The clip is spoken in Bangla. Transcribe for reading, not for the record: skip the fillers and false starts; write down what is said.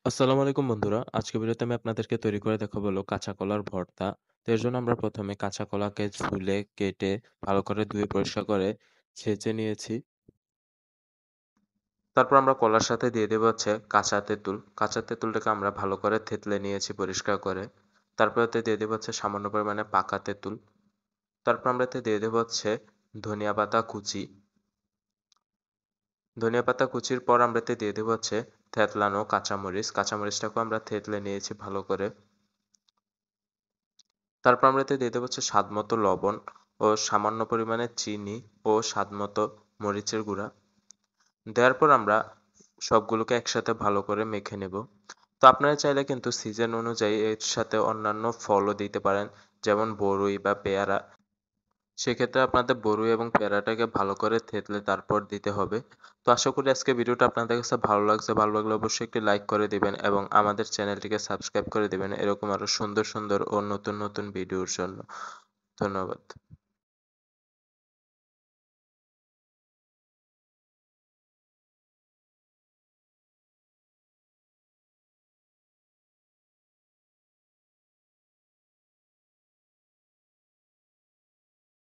আসসালামু আলাইকুম বন্ধুরা। আজকের ভিডিওতে আমি আপনাদেরকে তৈরি করে দেখাবো হলো কাঁচা কলার ভর্তা। তো এর জন্য আমরা প্রথমে কাঁচা কলাকে ছুলে কেটে ভালো করে ধুয়ে পরিষ্কার করে ছেঁচে নিয়েছি। তারপর আমরা কলার সাথে দিয়ে দেবো হচ্ছে কাঁচা তেঁতুল। কাঁচা তেঁতুলটাকে আমরা ভালো করে থেতলে নিয়েছি পরিষ্কার করে। তারপর এতে দিয়ে দেবো হচ্ছে সামান্য পরিমাণে পাকা তেঁতুল। তারপর আমরা এতে দিয়ে দেবো হচ্ছে ধনিয়া পাতা কুচি। ধনিয়া পাতা কুচির পর আমরা এতে দিয়ে দেবো হচ্ছে থেতলানো কাঁচামরিচ। কাঁচামরিচটাকেও আমরা থেতলে নিয়েছি ভালো করে। তারপর আমরা এতে দিয়ে দেবো হচ্ছে স্বাদমতো লবণ ও সামান্য পরিমাণে চিনি ও স্বাদমতো মরিচের গুঁড়া। দেওয়ার পর আমরা সবগুলোকে একসাথে ভালো করে মেখে নেব। তো আপনারা চাইলে কিন্তু সিজন অনুযায়ী এর সাথে অন্যান্য ফলও দিতে পারেন, যেমন বরই বা পেয়ারা। সেক্ষেত্রে আপনাদের বরই এবং পেয়ারাটাকে ভালো করে থেতলে তারপর দিতে হবে। তো আশা করি আজকে ভিডিওটা আপনাদের কাছে ভালো লাগছে। ভালো লাগলে অবশ্যই একটি লাইক করে দিবেন এবং আমাদের চ্যানেলটিকে সাবস্ক্রাইব করে দিবেন এরকম আরো সুন্দর সুন্দর ও নতুন নতুন ভিডিওর জন্য। ধন্যবাদ।